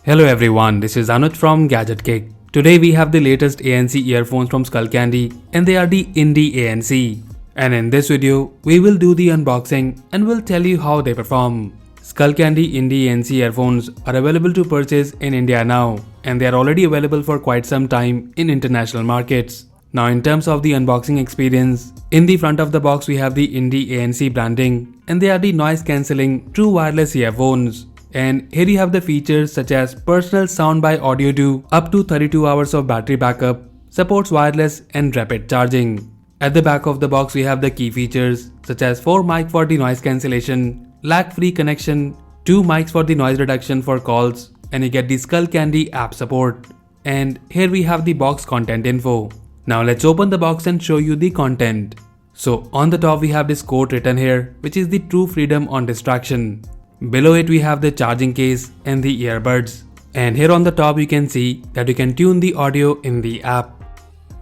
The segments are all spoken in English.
Hello everyone, this is Anuj from Gadget Kick. Today we have the latest ANC earphones from Skullcandy and they are the Indie ANC. And in this video, we will do the unboxing and will tell you how they perform. Skullcandy Indie ANC earphones are available to purchase in India now and they are already available for quite some time in international markets. Now in terms of the unboxing experience, in the front of the box we have the Indie ANC branding and they are the noise cancelling true wireless earphones. And here you have the features such as personal sound by Audio Do, up to 32 hours of battery backup, supports wireless and rapid charging. At the back of the box we have the key features such as 4 mic for the noise cancellation, lag-free connection, 2 mics for the noise reduction for calls, and you get the Skullcandy app support. And here we have the box content info. Now let's open the box and show you the content. So on the top we have this quote written here, which is the true freedom on distraction. Below it we have the charging case and the earbuds. And here on the top you can see that you can tune the audio in the app.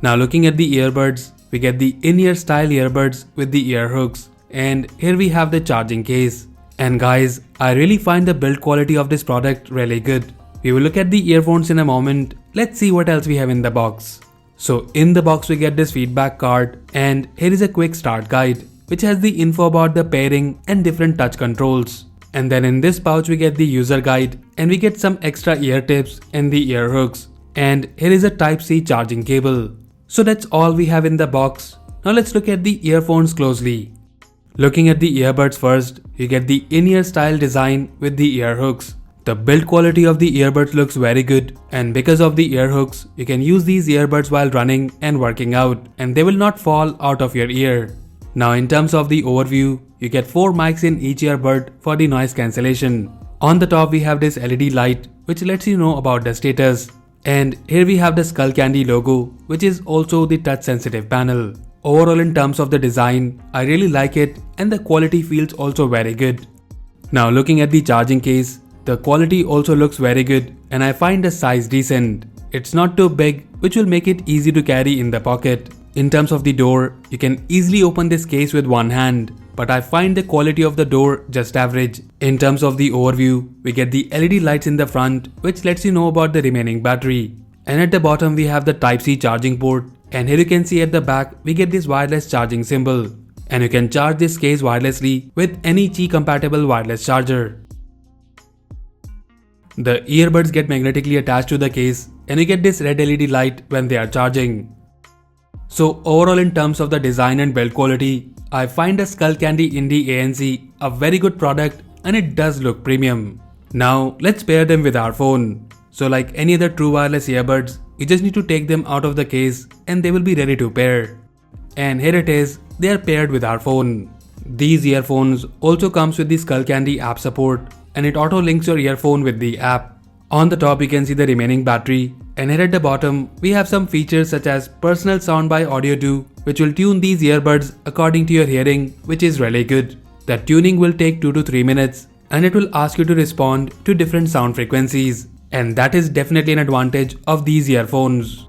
Now looking at the earbuds, we get the in-ear style earbuds with the ear hooks. And here we have the charging case. And guys, I really find the build quality of this product really good. We will look at the earphones in a moment. Let's see what else we have in the box. So in the box we get this feedback card and here is a quick start guide which has the info about the pairing and different touch controls. And then in this pouch we get the user guide and we get some extra ear tips and the ear hooks. And here is a Type-C charging cable. So that's all we have in the box. Now let's look at the earphones closely. Looking at the earbuds first, you get the in-ear style design with the ear hooks. The build quality of the earbuds looks very good and because of the ear hooks, you can use these earbuds while running and working out and they will not fall out of your ear. Now in terms of the overview, you get 4 mics in each earbud for the noise cancellation. On the top we have this LED light which lets you know about the status. And here we have the Skullcandy logo which is also the touch sensitive panel. Overall in terms of the design, I really like it and the quality feels also very good. Now looking at the charging case, the quality also looks very good and I find the size decent. It's not too big which will make it easy to carry in the pocket. In terms of the door, you can easily open this case with one hand, but I find the quality of the door just average. In terms of the overview, we get the LED lights in the front which lets you know about the remaining battery. And at the bottom we have the Type-C charging port and here you can see at the back we get this wireless charging symbol. And you can charge this case wirelessly with any Qi compatible wireless charger. The earbuds get magnetically attached to the case and you get this red LED light when they are charging. So overall in terms of the design and build quality, I find the Skullcandy Indie ANC a very good product and it does look premium. Now let's pair them with our phone. So like any other true wireless earbuds, you just need to take them out of the case and they will be ready to pair. And here it is, they are paired with our phone. These earphones also comes with the Skullcandy app support and it auto links your earphone with the app. On the top you can see the remaining battery and here at the bottom we have some features such as personal sound by Audio Do which will tune these earbuds according to your hearing, which is really good. The tuning will take 2 to 3 minutes and it will ask you to respond to different sound frequencies and that is definitely an advantage of these earphones.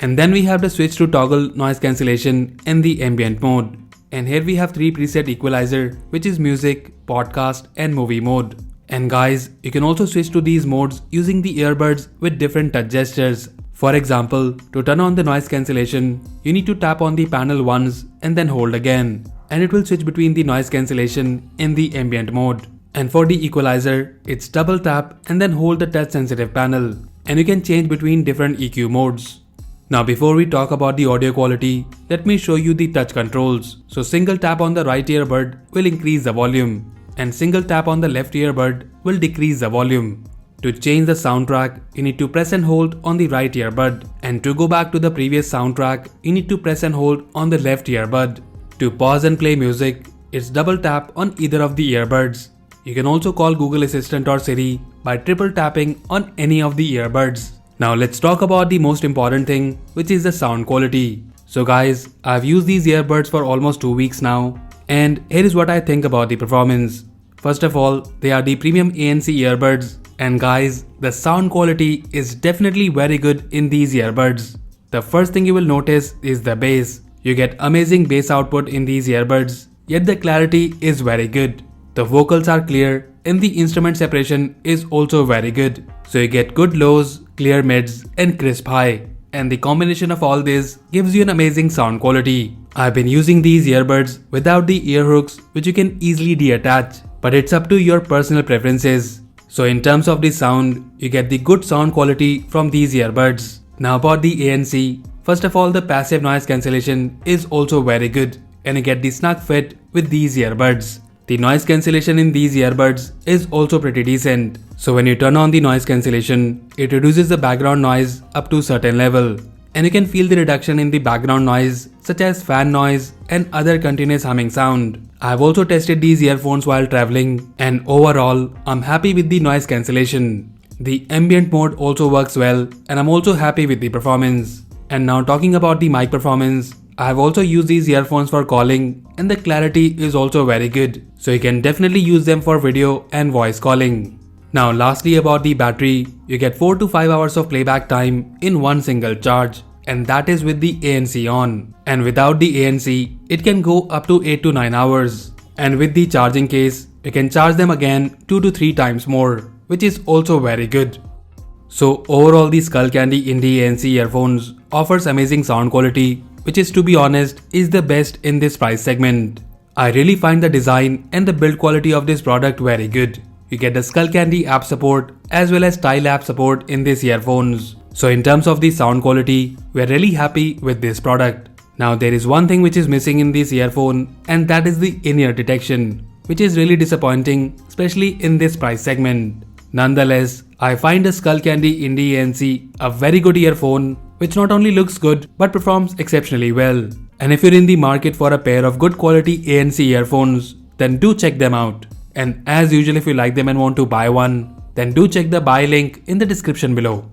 And then we have the switch to toggle noise cancellation in the ambient mode. And here we have 3 preset equalizer which is music, podcast and movie mode. And guys, you can also switch to these modes using the earbuds with different touch gestures. For example, to turn on the noise cancellation, you need to tap on the panel once and then hold again. And it will switch between the noise cancellation in the ambient mode. And for the equalizer, it's double tap and then hold the touch sensitive panel. And you can change between different EQ modes. Now before we talk about the audio quality, let me show you the touch controls. So single tap on the right earbud will increase the volume. And single tap on the left earbud will decrease the volume. To change the soundtrack, you need to press and hold on the right earbud. And to go back to the previous soundtrack, you need to press and hold on the left earbud. To pause and play music, it's double tap on either of the earbuds. You can also call Google Assistant or Siri by triple tapping on any of the earbuds. Now let's talk about the most important thing, which is the sound quality. So guys, I've used these earbuds for almost 2 weeks now. And here is what I think about the performance. First of all, they are the premium ANC earbuds and guys, the sound quality is definitely very good in these earbuds. The first thing you will notice is the bass. You get amazing bass output in these earbuds, yet the clarity is very good. The vocals are clear and the instrument separation is also very good. So you get good lows, clear mids and crisp high. And the combination of all this gives you an amazing sound quality. I've been using these earbuds without the ear hooks, which you can easily detach, but it's up to your personal preferences. So in terms of the sound, you get the good sound quality from these earbuds. Now about the ANC, first of all the passive noise cancellation is also very good and you get the snug fit with these earbuds. The noise cancellation in these earbuds is also pretty decent. So when you turn on the noise cancellation, it reduces the background noise up to a certain level. And you can feel the reduction in the background noise such as fan noise and other continuous humming sound. I've also tested these earphones while traveling and overall I'm happy with the noise cancellation. The ambient mode also works well and I'm also happy with the performance. And now talking about the mic performance, I have also used these earphones for calling and the clarity is also very good. So you can definitely use them for video and voice calling. Now lastly about the battery, you get 4 to 5 hours of playback time in one single charge and that is with the ANC on. And without the ANC, it can go up to 8 to 9 hours. And with the charging case, you can charge them again 2 to 3 times more, which is also very good. So overall the Skullcandy Indie ANC earphones offers amazing sound quality, which is to be honest is the best in this price segment. I really find the design and the build quality of this product very good. You get the Skullcandy app support as well as Tile app support in these earphones. So in terms of the sound quality, we are really happy with this product. Now there is one thing which is missing in this earphone and that is the in-ear detection, which is really disappointing, especially in this price segment. Nonetheless, I find the Skullcandy Indie ANC a very good earphone which not only looks good but performs exceptionally well. And if you're in the market for a pair of good quality ANC earphones, then do check them out. And as usual, if you like them and want to buy one, then do check the buy link in the description below.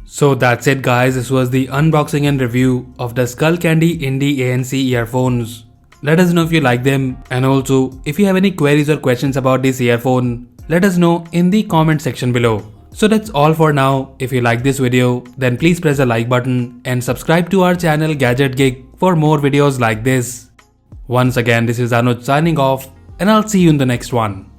So that's it guys, this was the unboxing and review of the Skullcandy Indie ANC earphones. Let us know if you like them and also if you have any queries or questions about this earphone, let us know in the comment section below. So that's all for now. If you like this video, then please press the like button and subscribe to our channel Gadget Geek for more videos like this. Once again, this is Anuj signing off and I'll see you in the next one.